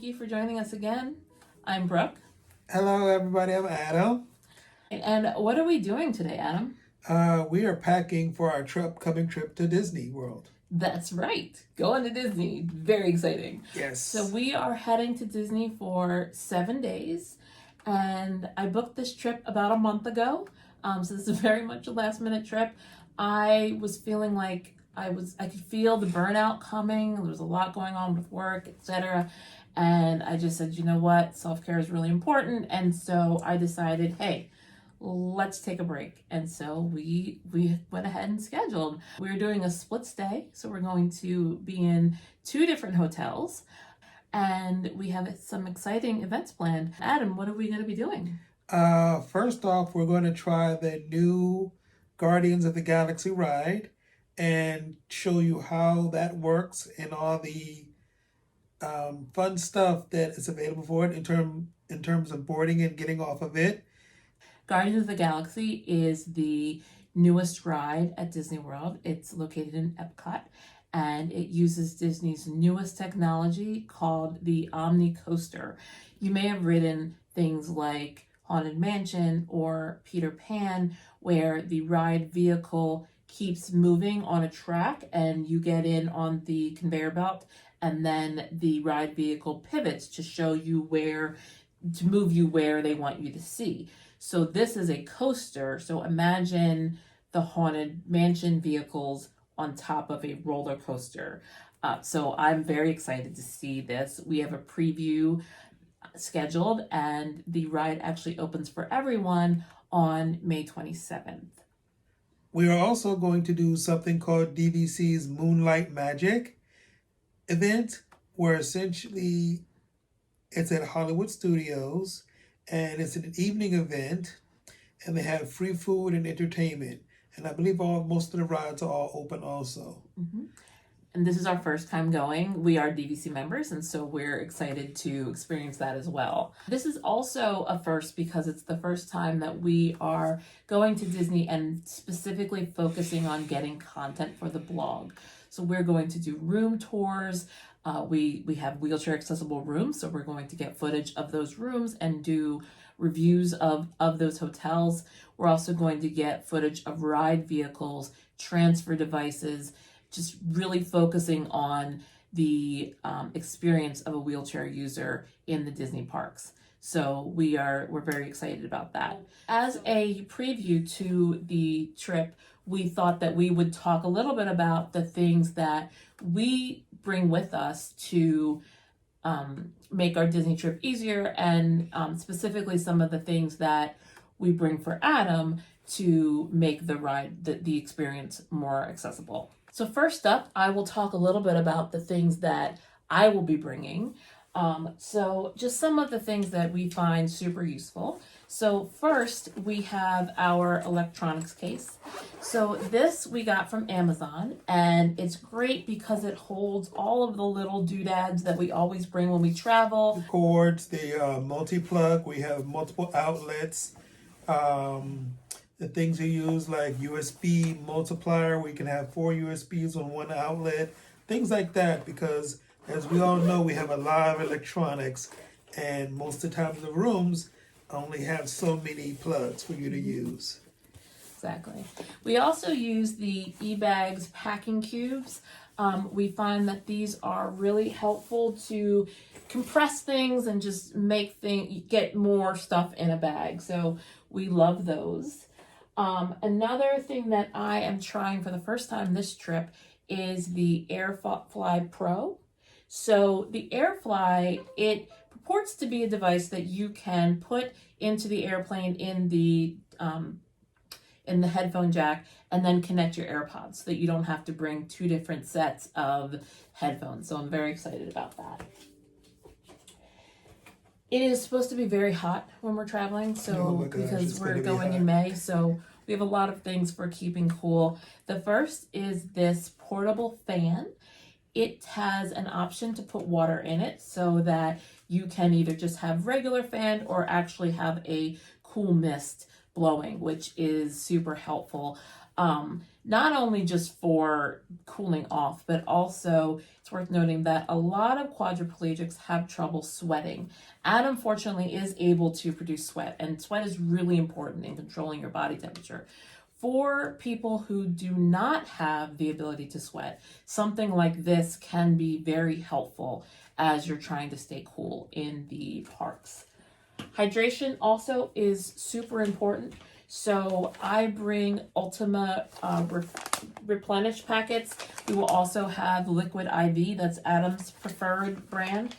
you for joining us again. I'm Brooke. Hello, everybody. I'm Adam. And what are we doing today, Adam? We are packing for our upcoming trip to Disney World. That's right. Going to Disney. Very exciting. Yes. So we are heading to Disney for 7 days. And I booked this trip about a month ago. So this is very much a last minute trip. I was feeling like I could feel the burnout coming. There was a lot going on with work, etc. And I just said, you know what? Self-care is really important. And so I decided, hey, let's take a break. And so we went ahead and scheduled. We're doing a split stay. So we're going to be in 2 different hotels. And we have some exciting events planned. Adam, what are we going to be doing? First off, we're going to try the new Guardians of the Galaxy ride and show you how that works and all the fun stuff that is available for it in terms of boarding and getting off of it. Guardians of the Galaxy is the newest ride at Disney World. It's located in Epcot, and it uses Disney's newest technology called the Omni Coaster. You may have ridden things like Haunted Mansion or Peter Pan, where the ride vehicle keeps moving on a track and you get in on the conveyor belt, and then the ride vehicle pivots to show you to move you where they want you to see. So this is a coaster. So imagine the Haunted Mansion vehicles on top of a roller coaster. So I'm very excited to see this. We have a preview scheduled, and the ride actually opens for everyone on May 27th. We are also going to do something called DVC's Moonlight Magic event, where essentially it's at Hollywood Studios, and it's an evening event, and they have free food and entertainment. And I believe most of the rides are all open also. Mm-hmm. And this is our first time going. We are DVC members, and so we're excited to experience that as well. This is also a first because it's the first time that we are going to Disney and specifically focusing on getting content for the blog. So we're going to do room tours. We have wheelchair accessible rooms, so we're going to get footage of those rooms and do reviews of those hotels. We're also going to get footage of ride vehicles, transfer devices, just really focusing on the experience of a wheelchair user in the Disney parks. So we're very excited about that. As a preview to the trip, we thought that we would talk a little bit about the things that we bring with us to make our Disney trip easier, and specifically some of the things that we bring for Adam to make the ride, the experience more accessible. So first up, I will talk a little bit about the things that I will be bringing. So just some of the things that we find super useful. So first, we have our electronics case. So this we got from Amazon, and it's great because it holds all of the little doodads that we always bring when we travel. The cords, the multi-plug, we have multiple outlets. The things we use like USB multiplier, we can have 4 USBs on one outlet, things like that, because as we all know, we have a lot of electronics, and most of the time the rooms only have so many plugs for you to use. Exactly. We also use the eBags packing cubes. We find that these are really helpful to compress things and just get more stuff in a bag. So we love those. Another thing that I am trying for the first time this trip is the Airfly Pro. So the Airfly, it purports to be a device that you can put into the airplane in the headphone jack and then connect your AirPods so that you don't have to bring 2 different sets of headphones. So I'm very excited about that. It is supposed to be very hot when we're traveling, so because we're going in May, so we have a lot of things for keeping cool. The first is this portable fan. It has an option to put water in it so that you can either just have regular fan or actually have a cool mist blowing, which is super helpful. Not only just for cooling off, but also it's worth noting that a lot of quadriplegics have trouble sweating. Adam, fortunately, is able to produce sweat, and sweat is really important in controlling your body temperature. For people who do not have the ability to sweat, something like this can be very helpful as you're trying to stay cool in the parks. Hydration also is super important. So I bring Ultima Replenish packets. We will also have Liquid IV. That's Adam's preferred brand.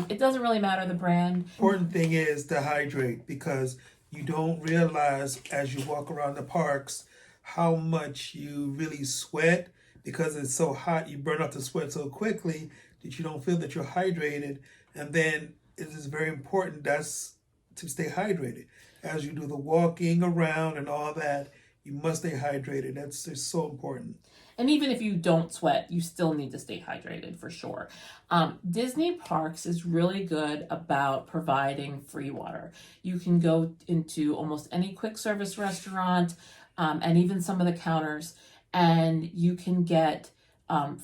It doesn't really matter the brand. Important thing is to hydrate, because you don't realize as you walk around the parks how much you really sweat. Because it's so hot, you burn off the sweat so quickly that you don't feel that you're hydrated. And then it is very important to stay hydrated. As you do the walking around and all that, you must stay hydrated. That's just so important. And even if you don't sweat, you still need to stay hydrated for sure. Disney Parks is really good about providing free water. You can go into almost any quick service restaurant and even some of the counters, and you can get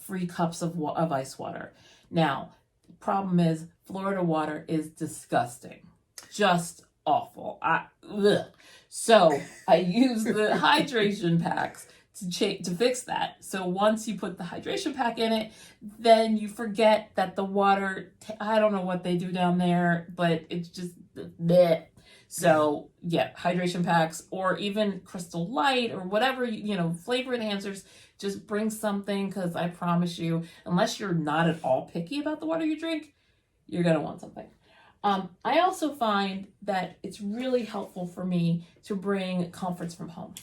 free cups of ice water. Now, the problem is Florida water is disgusting. Just awful. So I use the hydration packs to fix that. So once you put the hydration pack in it, then you forget that the water, I don't know what they do down there, but it's just bleh. So yeah, hydration packs or even Crystal Light or whatever, flavor enhancers, just bring something, because I promise you, unless you're not at all picky about the water you drink, you're going to want something. I also find that it's really helpful for me to bring comforts from home.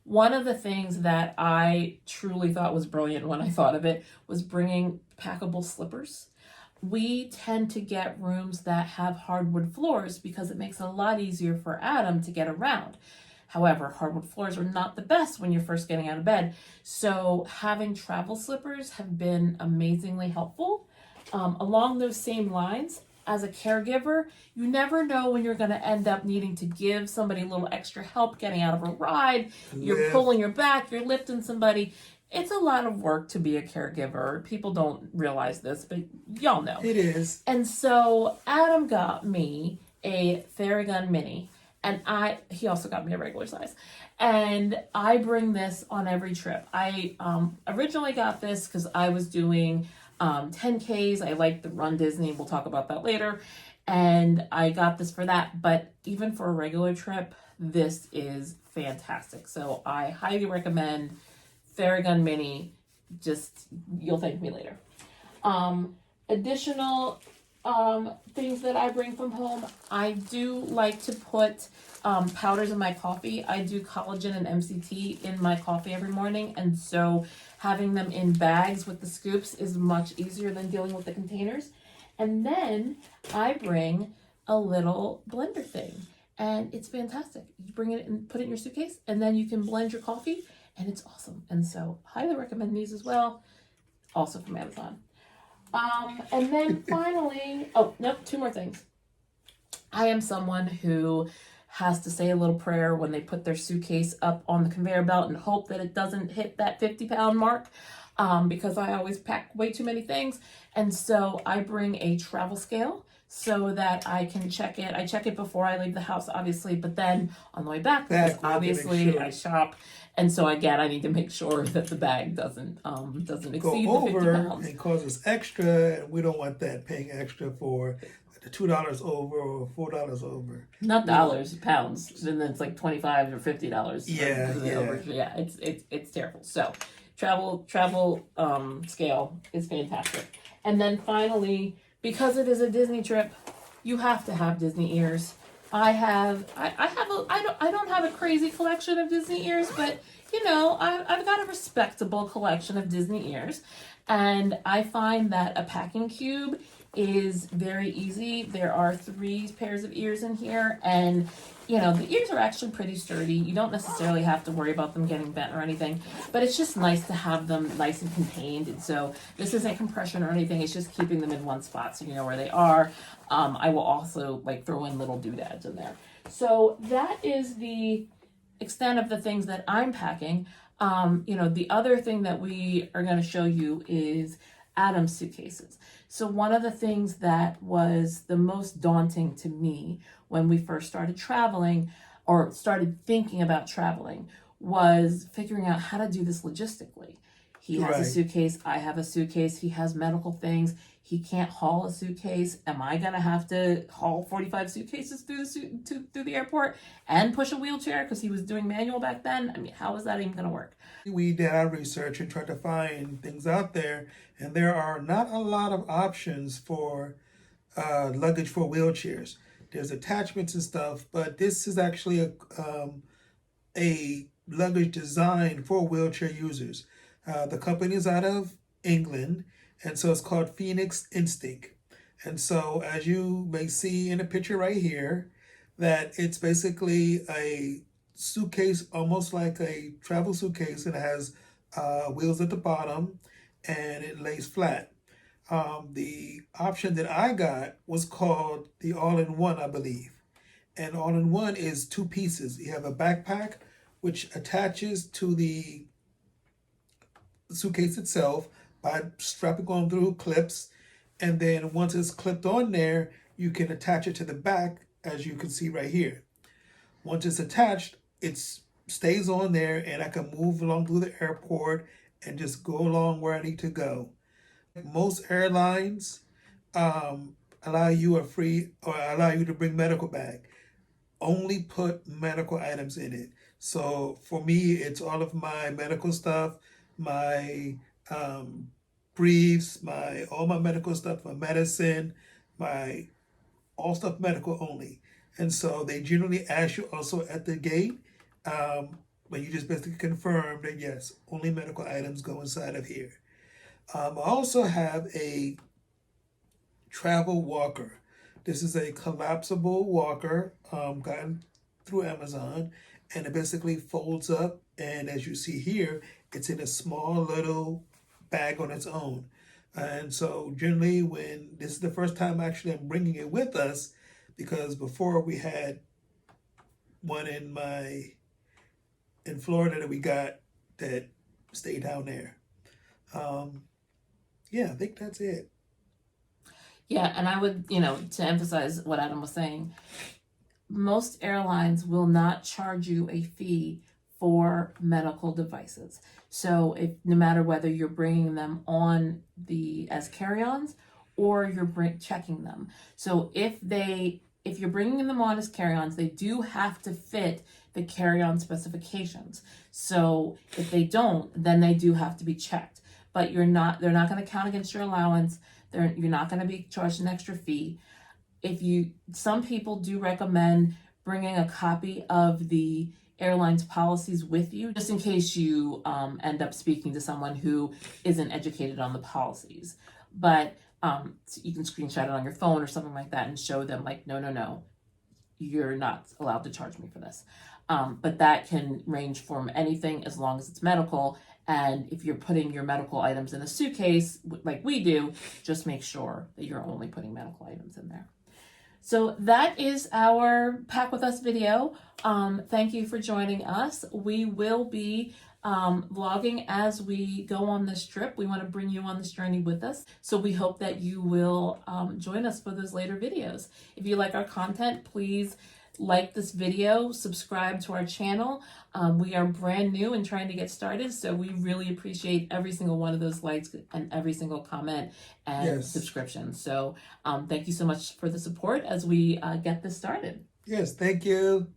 One of the things that I truly thought was brilliant when I thought of it was bringing packable slippers. We tend to get rooms that have hardwood floors because it makes it a lot easier for Adam to get around. However, hardwood floors are not the best when you're first getting out of bed. So having travel slippers have been amazingly helpful. Along those same lines, as a caregiver, you never know when you're going to end up needing to give somebody a little extra help getting out of a ride. You're pulling your back, you're lifting somebody. It's a lot of work to be a caregiver. People don't realize this, but y'all know. It is. And so Adam got me a Theragun Mini, and he also got me a regular size. And I bring this on every trip. I originally got this because I was doing 10Ks. I like the Run Disney. We'll talk about that later. And I got this for that. But even for a regular trip, this is fantastic. So I highly recommend Theragun Mini. Just, you'll thank me later. Additional things that I bring from home. I do like to put powders in my coffee. I do collagen and MCT in my coffee every morning. And so having them in bags with the scoops is much easier than dealing with the containers. And then I bring a little blender thing, and it's fantastic. You bring it and put it in your suitcase, and then you can blend your coffee, and it's awesome. And so highly recommend these as well, also from Amazon. And then finally, two more things. I am someone who has to say a little prayer when they put their suitcase up on the conveyor belt and hope that it doesn't hit that 50-pound mark, because I always pack way too many things. And so I bring a travel scale so that I can check it. I check it before I leave the house, obviously, but then on the way back because obviously I shop. And so again, I need to make sure that the bag doesn't exceed the 50 pounds. And causes extra. We don't want that, paying extra for the $2 over or $4 over. Not dollars, pounds. And then it's like $25 or $50. Yeah. It's terrible. So travel scale is fantastic. And then finally, because it is a Disney trip, you have to have Disney ears. I don't have a crazy collection of Disney ears, but I've got a respectable collection of Disney ears. And I find that a packing cube is very easy. There are 3 pairs of ears in here, and the ears are actually pretty sturdy. You don't necessarily have to worry about them getting bent or anything, but it's just nice to have them nice and contained. And so this isn't compression or anything. It's just keeping them in one spot so you know where they are. I will also throw in little doodads in there. So that is the extent of the things that I'm packing, the other thing that we are going to show you is Adam's suitcases. So one of the things that was the most daunting to me when we first started traveling or started thinking about traveling was figuring out how to do this logistically. He has a suitcase, I have a suitcase, he has medical things, he can't haul a suitcase. Am I gonna have to haul 45 suitcases through the airport and push a wheelchair because he was doing manual back then? I mean, how is that even gonna work? We did our research and tried to find things out there, and there are not a lot of options for luggage for wheelchairs. There's attachments and stuff, but this is actually a luggage designed for wheelchair users. The company is out of England, and so it's called Phoenix Instinct. And so, as you may see in the picture right here, that it's basically a suitcase, almost like a travel suitcase. It has wheels at the bottom, and it lays flat. The option that I got was called the all-in-one, I believe. And all-in-one is two pieces. You have a backpack, which attaches to the suitcase itself by strapping on through clips, and then once it's clipped on there, you can attach it to the back, as you can see right here. Once it's attached, it stays on there, and I can move along through the airport and just go along where I need to go. Most airlines allow you to bring medical bag. Only put medical items in it. So for me, it's all of my medical stuff, my briefs, all my medical stuff, my medicine, all stuff medical only. And so they generally ask you also at the gate, but you just basically confirm that yes, only medical items go inside of here. I also have a travel walker. This is a collapsible walker, gotten through Amazon, and it basically folds up, and as you see here, it's in a small little bag on its own. And so generally when this is the first time actually I'm bringing it with us, because before we had one in Florida that we got that stayed down there. Yeah, I think that's it. Yeah, and I would, to emphasize what Adam was saying, most airlines will not charge you a fee for medical devices. So no matter whether you're bringing them on as carry-ons or you're checking them. So if you're bringing them on as carry-ons, they do have to fit the carry-on specifications. So if they don't, then they do have to be checked. But they're not going to count against your allowance. You're not going to be charged an extra fee. Some people do recommend bringing a copy of the airline's policies with you, just in case you end up speaking to someone who isn't educated on the policies. But you can screenshot it on your phone or something like that and show them like, no, you're not allowed to charge me for this. But that can range from anything as long as it's medical. And if you're putting your medical items in a suitcase, like we do, just make sure that you're only putting medical items in there. So that is our Pack With Us video. Thank you for joining us. We will be vlogging as we go on this trip. We want to bring you on this journey with us. So we hope that you will join us for those later videos. If you like our content, please like this video, subscribe to our channel. We are brand new and trying to get started, so we really appreciate every single one of those likes and every single comment and subscription. So thank you so much for the support as we get this started. Yes, thank you.